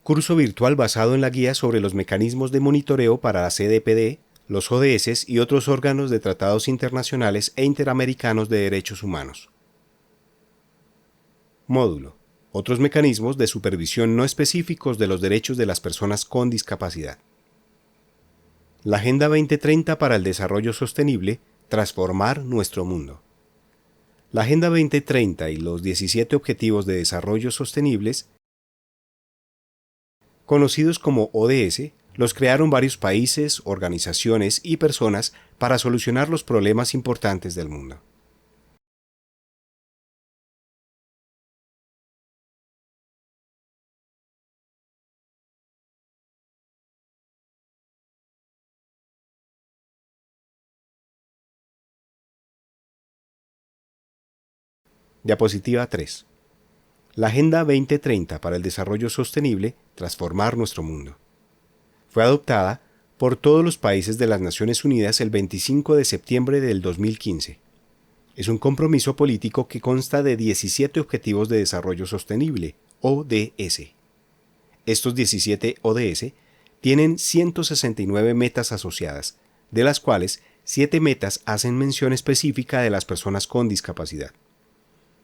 Curso virtual basado en la guía sobre los mecanismos de monitoreo para la CDPD, los ODS y otros órganos de tratados internacionales e interamericanos de derechos humanos. Módulo: Otros mecanismos de supervisión no específicos de los derechos de las personas con discapacidad. La Agenda 2030 para el Desarrollo Sostenible: transformar nuestro mundo. La Agenda 2030 y los 17 Objetivos de Desarrollo Sostenibles, conocidos como ODS, los crearon varios países, organizaciones y personas para solucionar los problemas importantes del mundo. Diapositiva 3. La Agenda 2030 para el Desarrollo Sostenible: transformar nuestro mundo. Fue adoptada por todos los países de las Naciones Unidas el 25 de septiembre del 2015. Es un compromiso político que consta de 17 Objetivos de Desarrollo Sostenible, ODS. Estos 17 ODS tienen 169 metas asociadas, de las cuales 7 metas hacen mención específica de las personas con discapacidad.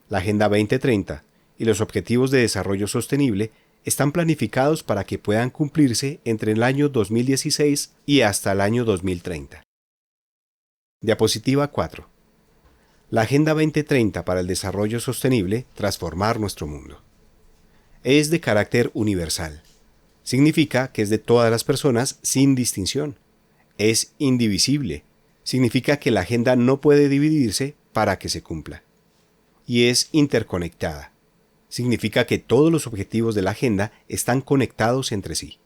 La Agenda 2030 y los Objetivos de Desarrollo Sostenible están planificados para que puedan cumplirse entre el año 2016 y hasta el año 2030. Diapositiva 4. La Agenda 2030 para el Desarrollo Sostenible: transformar nuestro mundo. Es de carácter universal. Significa que es de todas las personas sin distinción. Es indivisible. Significa que la agenda no puede dividirse para que se cumpla. Y es interconectada. Significa que todos los objetivos de la agenda están conectados entre sí.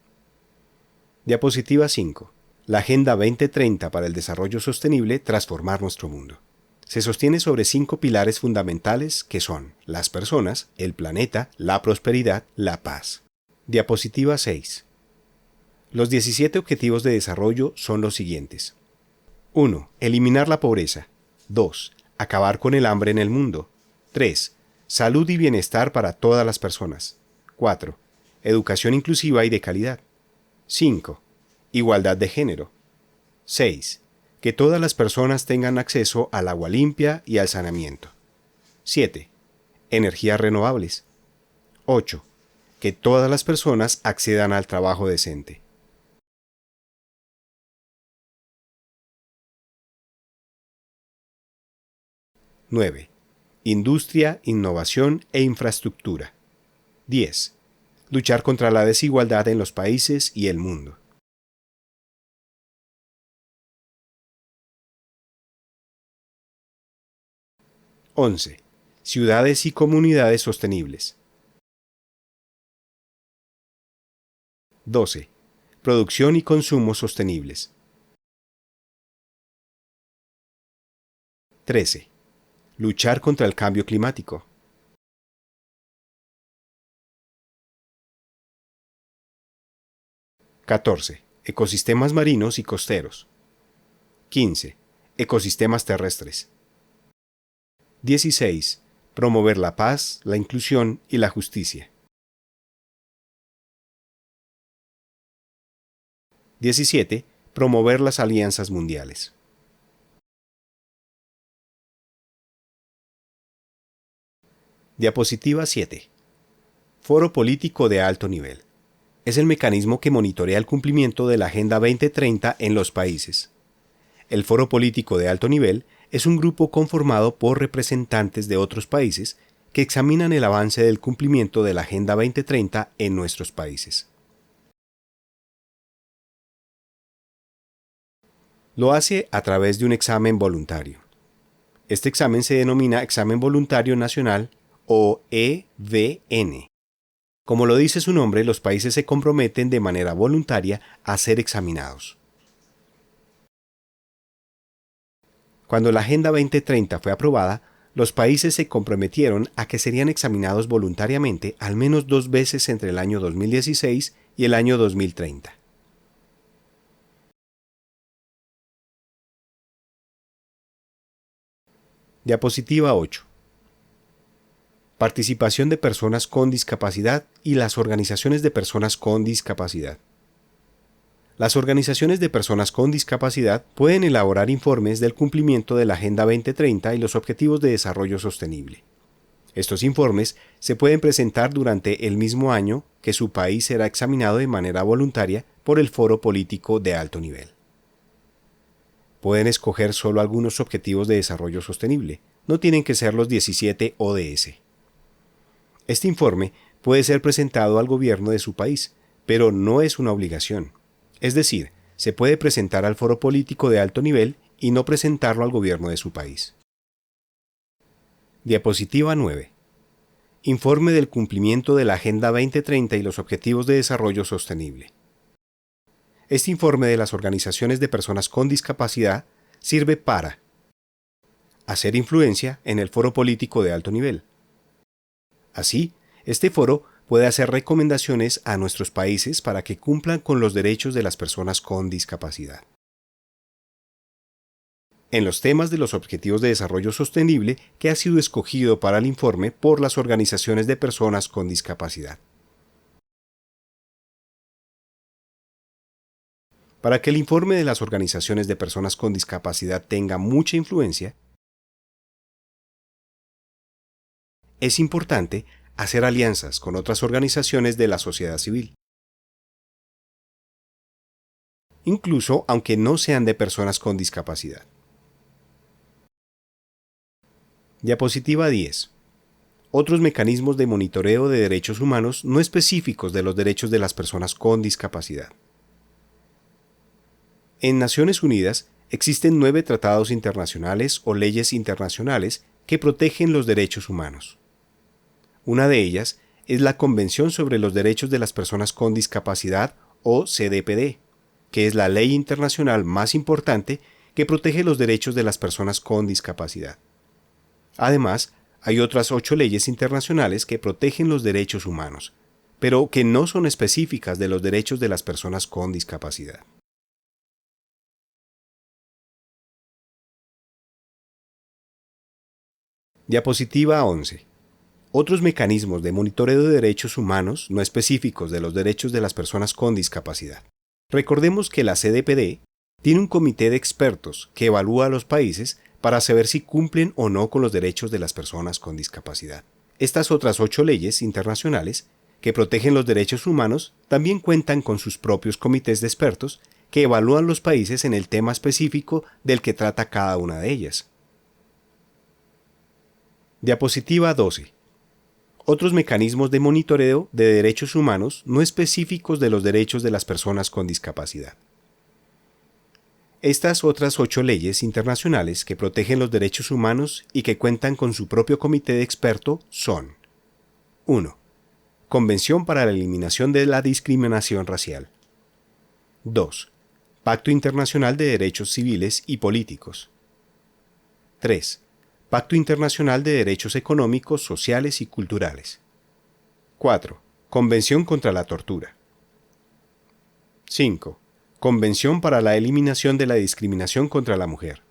Diapositiva 5. La Agenda 2030 para el Desarrollo Sostenible: transformar nuestro mundo. Se sostiene sobre 5 pilares fundamentales que son las personas, el planeta, la prosperidad, la paz. Diapositiva 6. Los 17 Objetivos de Desarrollo son los siguientes. 1. Eliminar la pobreza. 2. Acabar con el hambre en el mundo. 3. Salud y bienestar para todas las personas. 4. Educación inclusiva y de calidad. 5. Igualdad de género. 6. Que todas las personas tengan acceso al agua limpia y al saneamiento. 7. Energías renovables. 8. Que todas las personas accedan al trabajo decente. ¡9! Industria, innovación e infraestructura. 10. Luchar contra la desigualdad en los países y el mundo. ¡11! Ciudades y comunidades sostenibles. 12. Producción y consumo sostenibles. 13. Luchar contra el cambio climático. 14. Ecosistemas marinos y costeros. 15. Ecosistemas terrestres. 16. Promover la paz, la inclusión y la justicia. 17. Promover las alianzas mundiales. Diapositiva 7. Foro Político de Alto Nivel. Es el mecanismo que monitorea el cumplimiento de la Agenda 2030 en los países. El Foro Político de Alto Nivel es un grupo conformado por representantes de otros países que examinan el avance del cumplimiento de la Agenda 2030 en nuestros países. Lo hace a través de un examen voluntario. Este examen se denomina Examen Voluntario Nacional o EVN. Como lo dice su nombre, los países se comprometen de manera voluntaria a ser examinados. Cuando la Agenda 2030 fue aprobada, los países se comprometieron a que serían examinados voluntariamente al menos 2 veces entre el año 2016 y el año 2030. Diapositiva 8. participación de personas con discapacidad y las organizaciones de personas con discapacidad. Las organizaciones de personas con discapacidad pueden elaborar informes del cumplimiento de la Agenda 2030 y los Objetivos de Desarrollo Sostenible. Estos informes se pueden presentar durante el mismo año que su país será examinado de manera voluntaria por el foro político de alto nivel. Pueden escoger solo algunos objetivos de desarrollo sostenible, no tienen que ser los 17 ODS. Este informe puede ser presentado al gobierno de su país, pero no es una obligación. Es decir, se puede presentar al foro político de alto nivel y no presentarlo al gobierno de su país. Diapositiva 9. Informe del cumplimiento de la Agenda 2030 y los Objetivos de Desarrollo Sostenible. Este informe de las organizaciones de personas con discapacidad sirve para hacer influencia en el foro político de alto nivel. Así, este foro puede hacer recomendaciones a nuestros países para que cumplan con los derechos de las personas con discapacidad. En los temas de los Objetivos de Desarrollo Sostenible que ha sido escogido para el informe por las organizaciones de personas con discapacidad. Para que el informe de las organizaciones de personas con discapacidad tenga mucha influencia, es importante hacer alianzas con otras organizaciones de la sociedad civil, incluso aunque no sean de personas con discapacidad. Diapositiva 10. Otros mecanismos de monitoreo de derechos humanos no específicos de los derechos de las personas con discapacidad. En Naciones Unidas existen 9 tratados internacionales o leyes internacionales que protegen los derechos humanos. Una de ellas es la Convención sobre los Derechos de las Personas con Discapacidad, o CDPD, que es la ley internacional más importante que protege los derechos de las personas con discapacidad. Además, hay otras 8 leyes internacionales que protegen los derechos humanos, pero que no son específicas de los derechos de las personas con discapacidad. Diapositiva 11. Otros mecanismos de monitoreo de derechos humanos no específicos de los derechos de las personas con discapacidad. Recordemos que la CDPD tiene un comité de expertos que evalúa a los países para saber si cumplen o no con los derechos de las personas con discapacidad. Estas otras 8 leyes internacionales que protegen los derechos humanos también cuentan con sus propios comités de expertos que evalúan los países en el tema específico del que trata cada una de ellas. Diapositiva 12. Otros mecanismos de monitoreo de derechos humanos no específicos de los derechos de las personas con discapacidad. Estas otras 8 leyes internacionales que protegen los derechos humanos y que cuentan con su propio comité de expertos son: 1. Convención para la Eliminación de la Discriminación Racial. 2. Pacto Internacional de Derechos Civiles y Políticos. 3. Pacto Internacional de Derechos Económicos, Sociales y Culturales. 4. Convención contra la Tortura. 5. Convención para la Eliminación de la Discriminación contra la Mujer.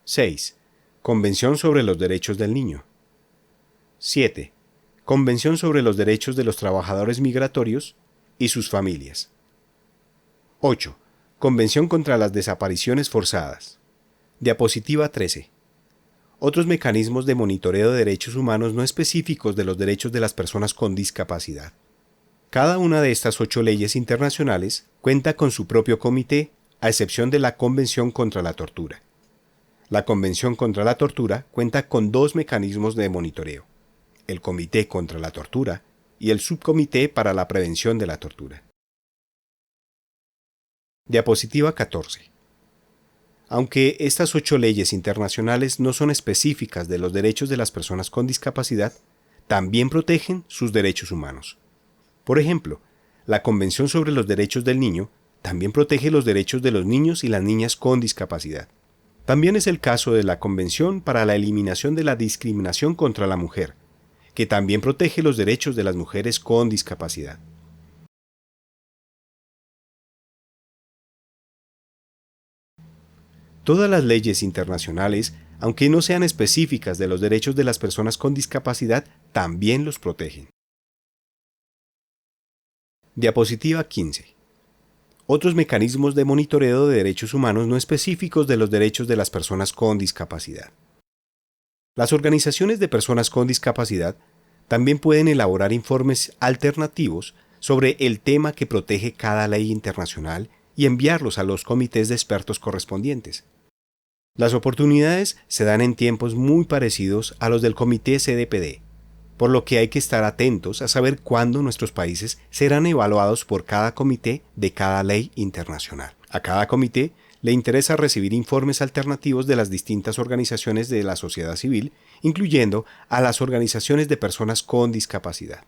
6. Convención sobre los Derechos del Niño. 7. Convención sobre los Derechos de los Trabajadores Migratorios y sus familias. 8. Convención contra las Desapariciones Forzadas. Diapositiva 13. Otros mecanismos de monitoreo de derechos humanos no específicos de los derechos de las personas con discapacidad. Cada una de estas 8 leyes internacionales cuenta con su propio comité, a excepción de la Convención contra la Tortura. La Convención contra la Tortura cuenta con 2 mecanismos de monitoreo: el Comité contra la Tortura y el Subcomité para la Prevención de la Tortura. Diapositiva 14. Aunque estas 8 leyes internacionales no son específicas de los derechos de las personas con discapacidad, también protegen sus derechos humanos. Por ejemplo, la Convención sobre los Derechos del Niño también protege los derechos de los niños y las niñas con discapacidad. También es el caso de la Convención para la Eliminación de la Discriminación contra la Mujer, que también protege los derechos de las mujeres con discapacidad. Todas las leyes internacionales aunque no sean específicas de los derechos de las personas con discapacidad, también los protegen. Diapositiva 15. Otros mecanismos de monitoreo de derechos humanos no específicos de los derechos de las personas con discapacidad. Las organizaciones de personas con discapacidad también pueden elaborar informes alternativos sobre el tema que protege cada ley internacional y enviarlos a los comités de expertos correspondientes. Las oportunidades se dan en tiempos muy parecidos a los del Comité CDPD, por lo que hay que estar atentos a saber cuándo nuestros países serán evaluados por cada comité de cada ley internacional. A cada comité le interesa recibir informes alternativos de las distintas organizaciones de la sociedad civil, incluyendo a las organizaciones de personas con discapacidad.